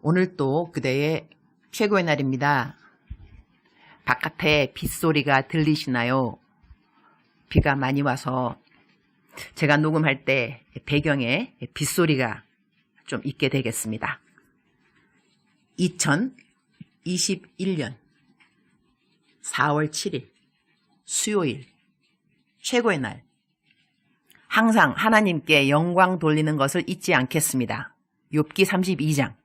오늘 또 그대의 최고의 날입니다. 바깥에 빗소리가 들리시나요? 비가 많이 와서 제가 녹음할 때 배경에 빗소리가 좀 있게 되겠습니다. 2021년 4월 7일 수요일 최고의 날. 항상 하나님께 영광 돌리는 것을 잊지 않겠습니다. 욥기 32장.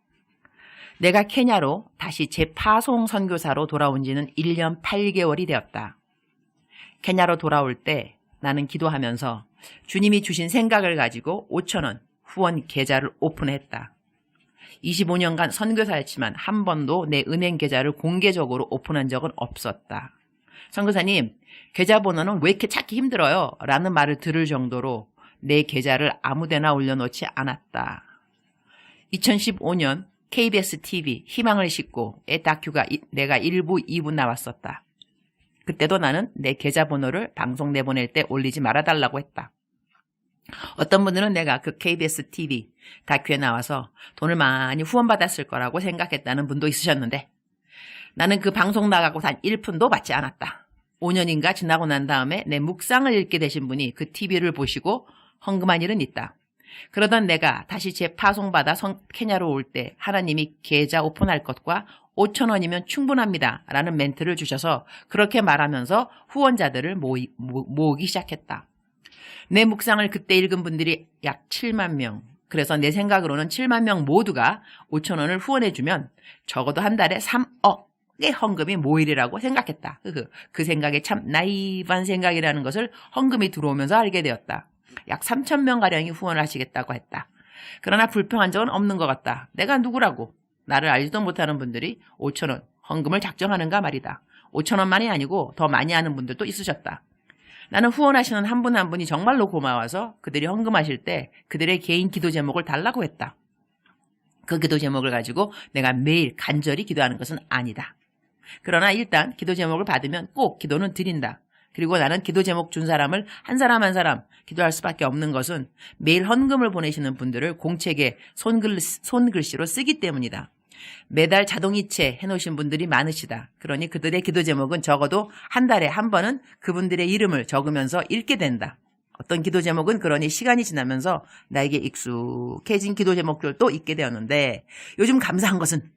내가 케냐로 다시 재파송 선교사로 돌아온 지는 1년 8개월이 되었다. 케냐로 돌아올 때 나는 기도하면서 주님이 주신 생각을 가지고 5,000원 후원 계좌를 오픈했다. 25년간 선교사였지만 한 번도 내 은행 계좌를 공개적으로 오픈한 적은 없었다. 선교사님, 계좌번호는 왜 이렇게 찾기 힘들어요? 라는 말을 들을 정도로 내 계좌를 아무데나 올려놓지 않았다. 2015년 KBS TV 희망을 싣고 애 다큐가 내가 1부, 2부 나왔었다. 그때도 나는 내 계좌번호를 방송 내보낼 때 올리지 말아달라고 했다. 어떤 분들은 내가 그 KBS TV 다큐에 나와서 돈을 많이 후원받았을 거라고 생각했다는 분도 있으셨는데 나는 그 방송 나가고 단 1푼도 받지 않았다. 5년인가 지나고 난 다음에 내 묵상을 읽게 되신 분이 그 TV를 보시고 헌금한 일은 있다. 그러던 내가 다시 재파송받아 케냐로 올 때 하나님이 계좌 오픈할 것과 5,000원이면 충분합니다 라는 멘트를 주셔서 그렇게 말하면서 후원자들을 모으기 시작했다. 내 묵상을 그때 읽은 분들이 약 7만 명. 그래서 내 생각으로는 7만 명 모두가 5,000원을 후원해주면 적어도 한 달에 3억의 헌금이 모이리라고 생각했다. 그 생각이 참 나이브한 생각이라는 것을 헌금이 들어오면서 알게 되었다. 약 3,000명가량이 후원을 하시겠다고 했다. 그러나 불평한 적은 없는 것 같다. 내가 누구라고 나를 알지도 못하는 분들이 5,000원 헌금을 작정하는가 말이다. 5,000원만이 아니고 더 많이 하는 분들도 있으셨다. 나는 후원하시는 한 분 한 분이 정말로 고마워서 그들이 헌금하실 때 그들의 개인 기도 제목을 달라고 했다. 그 기도 제목을 가지고 내가 매일 간절히 기도하는 것은 아니다. 그러나 일단 기도 제목을 받으면 꼭 기도는 드린다. 그리고 나는 기도 제목 준 사람을 한 사람 한 사람 기도할 수밖에 없는 것은 매일 헌금을 보내시는 분들을 공책에 손글씨로 쓰기 때문이다. 매달 자동이체 해놓으신 분들이 많으시다. 그러니 그들의 기도 제목은 적어도 한 달에 한 번은 그분들의 이름을 적으면서 읽게 된다. 어떤 기도 제목은 그러니 시간이 지나면서 나에게 익숙해진 기도 제목들도 있게 되었는데 요즘 감사한 것은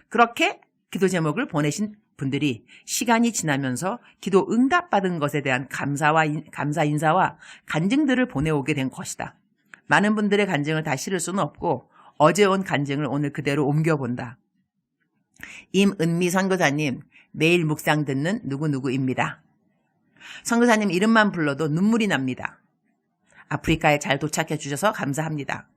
그렇게 기도 제목을 보내신 분들이 시간이 지나면서 기도 응답받은 것에 대한 감사 인사와 간증들을 보내오게 된 것이다. 많은 분들의 간증을 다 실을 수는 없고 어제 온 간증을 오늘 그대로 옮겨본다. 임은미 선교사님, 매일 묵상 듣는 누구누구입니다. 선교사님 이름만 불러도 눈물이 납니다. 아프리카에 잘 도착해 주셔서 감사합니다.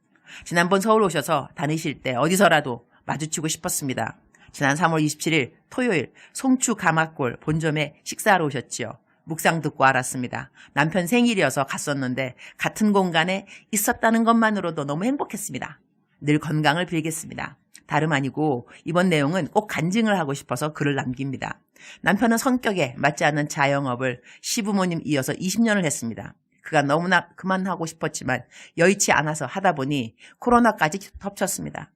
지난번 서울 오셔서 다니실 때 어디서라도 마주치고 싶었습니다. 지난 3월 27일 토요일 송추 가마골 본점에 식사하러 오셨지요. 묵상 듣고 알았습니다. 남편 생일이어서 갔었는데 같은 공간에 있었다는 것만으로도 너무 행복했습니다. 늘 건강을 빌겠습니다. 다름 아니고 이번 내용은 꼭 간증을 하고 싶어서 글을 남깁니다. 남편은 성격에 맞지 않는 자영업을 시부모님 이어서 20년을 했습니다. 그가 너무나 그만하고 싶었지만 여의치 않아서 하다 보니 코로나까지 덮쳤습니다.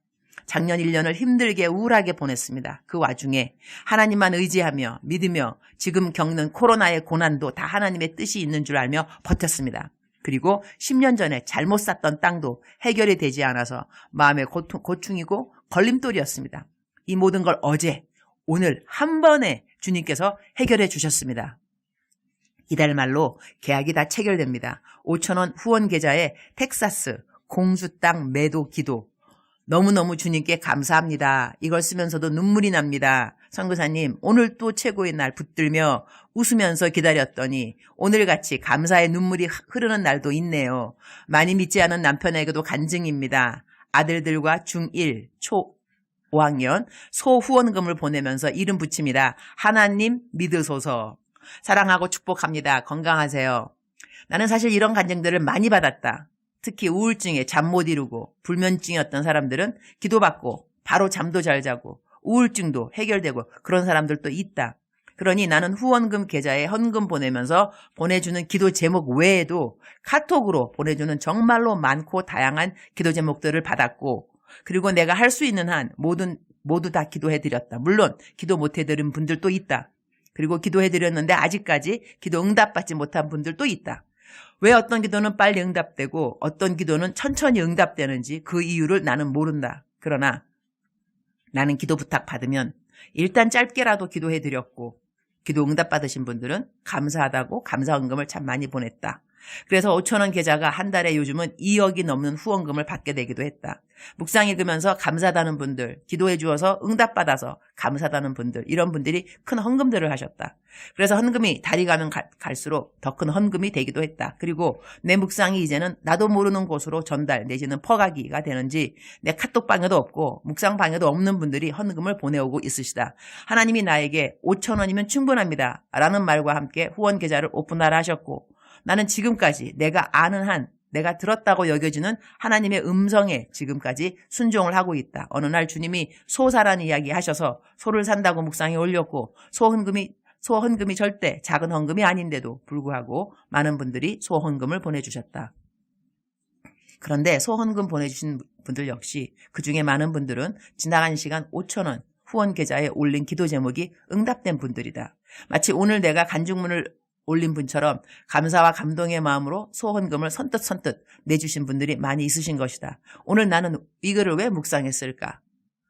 작년 1년을 힘들게 우울하게 보냈습니다. 그 와중에 하나님만 의지하며 믿으며 지금 겪는 코로나의 고난도 다 하나님의 뜻이 있는 줄 알며 버텼습니다. 그리고 10년 전에 잘못 샀던 땅도 해결이 되지 않아서 마음의 고충이고 걸림돌이었습니다. 이 모든 걸 어제, 오늘 한 번에 주님께서 해결해 주셨습니다. 이달 말로 계약이 다 체결됩니다. 5,000원 후원 계좌에 텍사스 공수 땅 매도 기도 너무너무 주님께 감사합니다. 이걸 쓰면서도 눈물이 납니다. 선교사님, 오늘 또 최고의 날 붙들며 웃으면서 기다렸더니 오늘같이 감사의 눈물이 흐르는 날도 있네요. 많이 믿지 않은 남편에게도 간증입니다. 아들들과 중1, 초 5학년 소후원금을 보내면서 이름 붙입니다. 하나님 믿으소서. 사랑하고 축복합니다. 건강하세요. 나는 사실 이런 간증들을 많이 받았다. 특히 우울증에 잠 못 이루고 불면증이었던 사람들은 기도받고 바로 잠도 잘 자고 우울증도 해결되고 그런 사람들도 있다. 그러니 나는 후원금 계좌에 헌금 보내면서 보내주는 기도 제목 외에도 카톡으로 보내주는 정말로 많고 다양한 기도 제목들을 받았고 그리고 내가 할 수 있는 한 모두 다 기도해드렸다. 물론 기도 못해드린 분들도 있다. 그리고 기도해드렸는데 아직까지 기도 응답받지 못한 분들도 있다. 왜 어떤 기도는 빨리 응답되고 어떤 기도는 천천히 응답되는지 그 이유를 나는 모른다. 그러나 나는 기도 부탁 받으면 일단 짧게라도 기도해드렸고 기도 응답받으신 분들은 감사하다고 감사헌금을 참 많이 보냈다. 그래서 5,000원 계좌가 한 달에 요즘은 2억이 넘는 후원금을 받게 되기도 했다. 묵상 읽으면서 감사하다는 분들, 기도해 주어서 응답받아서 감사하다는 분들, 이런 분들이 큰 헌금들을 하셨다. 그래서 헌금이 달이 가면 갈수록 더 큰 헌금이 되기도 했다. 그리고 내 묵상이 이제는 나도 모르는 곳으로 전달 내지는 퍼가기가 되는지 내 카톡방에도 없고 묵상방에도 없는 분들이 헌금을 보내오고 있으시다. 하나님이 나에게 5,000원이면 충분합니다 라는 말과 함께 후원 계좌를 오픈하라 하셨고, 나는 지금까지 내가 아는 한, 내가 들었다고 여겨지는 하나님의 음성에 지금까지 순종을 하고 있다. 어느 날 주님이 소 사라는 이야기 하셔서 소를 산다고 묵상에 올렸고, 소헌금이 절대 작은 헌금이 아닌데도 불구하고 많은 분들이 소헌금을 보내주셨다. 그런데 소헌금 보내주신 분들 역시 그중에 많은 분들은 지나간 시간 5,000원 후원 계좌에 올린 기도 제목이 응답된 분들이다. 마치 오늘 내가 간증문을 올린 분처럼 감사와 감동의 마음으로 소헌금을 선뜻 내주신 분들이 많이 있으신 것이다. 오늘 나는 이거를 왜 묵상했을까?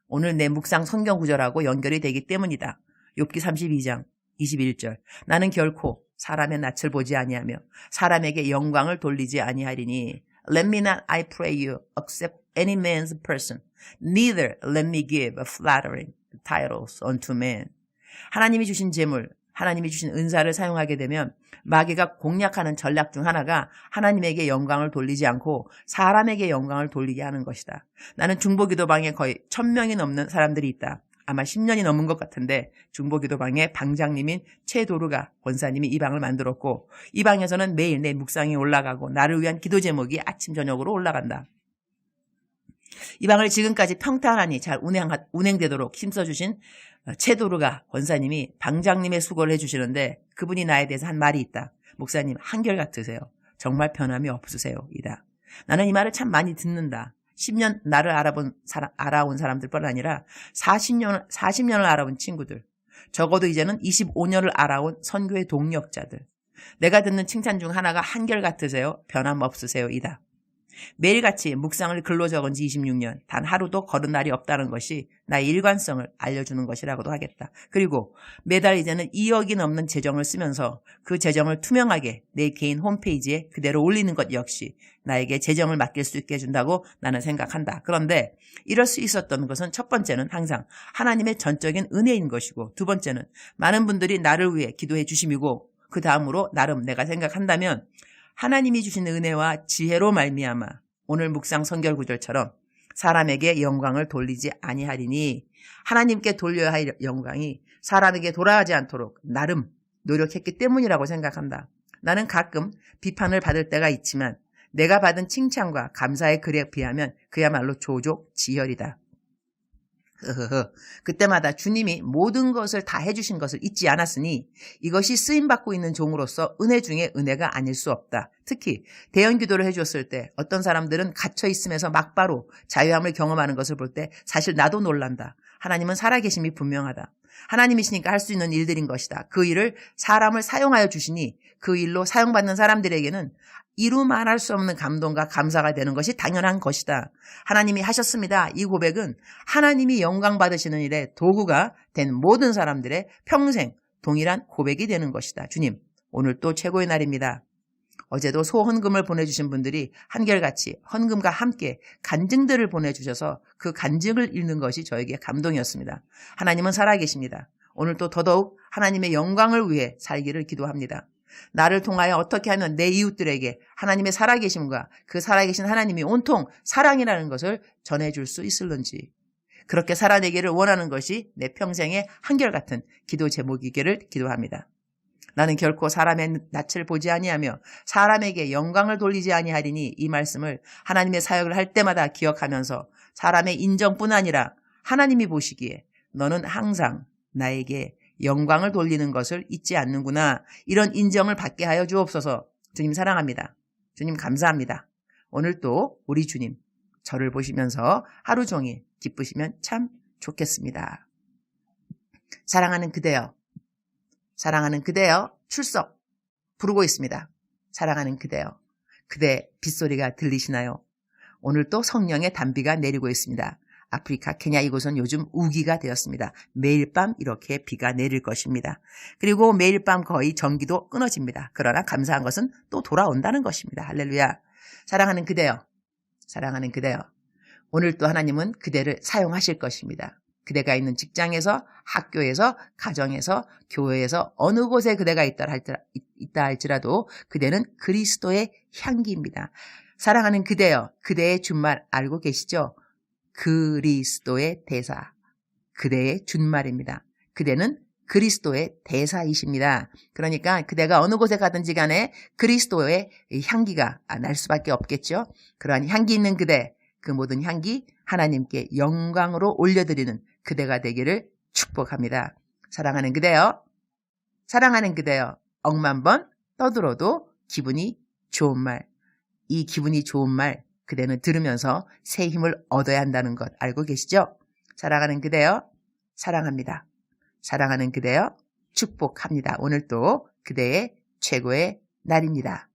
오늘 내 묵상 성경 구절하고 연결이 되기 때문이다. 욥기 32장 21절. 나는 결코 사람의 낯을 보지 아니하며 사람에게 영광을 돌리지 아니하리니 Let me not, I pray you, accept any man's person. Neither let me give flattering titles unto man. 하나님이 주신 재물, 하나님이 주신 은사를 사용하게 되면 마귀가 공략하는 전략 중 하나가 하나님에게 영광을 돌리지 않고 사람에게 영광을 돌리게 하는 것이다. 나는 중보기도방에 거의 1,000명이 넘는 사람들이 있다. 아마 10년이 넘은 것 같은데 중보기도방의 방장님인 최도르가 권사님이 이 방을 만들었고, 이 방에서는 매일 내 묵상이 올라가고 나를 위한 기도 제목이 아침 저녁으로 올라간다. 이 방을 지금까지 평탄하니 잘 운행되도록 힘써주신 최도르가 권사님이 방장님의 수고를 해주시는데, 그분이 나에 대해서 한 말이 있다. 목사님 한결같으세요. 정말 변함이 없으세요. 이다. 나는 이 말을 참 많이 듣는다. 10년 나를 알아온 사람들뿐 아니라 40년을 알아온 친구들, 적어도 이제는 25년을 알아온 선교의 동력자들, 내가 듣는 칭찬 중 하나가 한결같으세요. 변함 없으세요. 이다. 매일같이 묵상을 글로 적은 지 26년, 단 하루도 걸은 날이 없다는 것이 나의 일관성을 알려주는 것이라고도 하겠다. 그리고 매달 이제는 2억이 넘는 재정을 쓰면서 그 재정을 투명하게 내 개인 홈페이지에 그대로 올리는 것 역시 나에게 재정을 맡길 수 있게 해준다고 나는 생각한다. 그런데 이럴 수 있었던 것은 첫 번째는 항상 하나님의 전적인 은혜인 것이고, 두 번째는 많은 분들이 나를 위해 기도해 주심이고, 그 다음으로 나름 내가 생각한다면 하나님이 주신 은혜와 지혜로 말미암아 오늘 묵상 성결 구절처럼 사람에게 영광을 돌리지 아니하리니, 하나님께 돌려야 할 영광이 사람에게 돌아가지 않도록 나름 노력했기 때문이라고 생각한다. 나는 가끔 비판을 받을 때가 있지만 내가 받은 칭찬과 감사의 글에 비하면 그야말로 조족지혈이다. 그때마다 주님이 모든 것을 다 해주신 것을 잊지 않았으니 이것이 쓰임받고 있는 종으로서 은혜 중에 은혜가 아닐 수 없다. 특히 대형 기도를 해주었을 때 어떤 사람들은 갇혀 있으면서 막바로 자유함을 경험하는 것을 볼 때 사실 나도 놀란다. 하나님은 살아계심이 분명하다. 하나님이시니까 할 수 있는 일들인 것이다. 그 일을 사람을 사용하여 주시니 그 일로 사용받는 사람들에게는 이루 말할 수 없는 감동과 감사가 되는 것이 당연한 것이다. 하나님이 하셨습니다. 이 고백은 하나님이 영광 받으시는 일에 도구가 된 모든 사람들의 평생 동일한 고백이 되는 것이다. 주님, 오늘 또 최고의 날입니다. 어제도 소헌금을 보내주신 분들이 한결같이 헌금과 함께 간증들을 보내주셔서 그 간증을 읽는 것이 저에게 감동이었습니다. 하나님은 살아계십니다. 오늘도 더더욱 하나님의 영광을 위해 살기를 기도합니다. 나를 통하여 어떻게 하면 내 이웃들에게 하나님의 살아계심과 그 살아계신 하나님이 온통 사랑이라는 것을 전해줄 수 있을는지, 그렇게 살아내기를 원하는 것이 내 평생의 한결같은 기도 제목이기를 기도합니다. 나는 결코 사람의 낯을 보지 아니하며 사람에게 영광을 돌리지 아니하리니, 이 말씀을 하나님의 사역을 할 때마다 기억하면서 사람의 인정뿐 아니라 하나님이 보시기에 너는 항상 나에게 영광을 돌리는 것을 잊지 않는구나, 이런 인정을 받게 하여 주옵소서. 주님 사랑합니다. 주님 감사합니다. 오늘 또 우리 주님 저를 보시면서 하루 종일 기쁘시면 참 좋겠습니다. 사랑하는 그대여, 사랑하는 그대여 출석 부르고 있습니다. 사랑하는 그대여, 그대 빗소리가 들리시나요? 오늘 또 성령의 단비가 내리고 있습니다. 아프리카, 케냐 이곳은 요즘 우기가 되었습니다. 매일 밤 이렇게 비가 내릴 것입니다. 그리고 매일 밤 거의 전기도 끊어집니다. 그러나 감사한 것은 또 돌아온다는 것입니다. 할렐루야. 사랑하는 그대여, 사랑하는 그대여, 오늘 또 하나님은 그대를 사용하실 것입니다. 그대가 있는 직장에서, 학교에서, 가정에서, 교회에서 어느 곳에 그대가 있다 할지라도 그대는 그리스도의 향기입니다. 사랑하는 그대여, 그대의 준말 알고 계시죠? 그리스도의 대사, 그대의 준말입니다. 그대는 그리스도의 대사이십니다. 그러니까 그대가 어느 곳에 가든지 간에 그리스도의 향기가 날 수밖에 없겠죠. 그러한 향기 있는 그대, 그 모든 향기 하나님께 영광으로 올려드리는 그대가 되기를 축복합니다. 사랑하는 그대여, 사랑하는 그대여, 억만 번 떠들어도 기분이 좋은 말, 이 기분이 좋은 말 그대는 들으면서 새 힘을 얻어야 한다는 것 알고 계시죠? 사랑하는 그대여, 사랑합니다. 사랑하는 그대여, 축복합니다. 오늘 또 그대의 최고의 날입니다.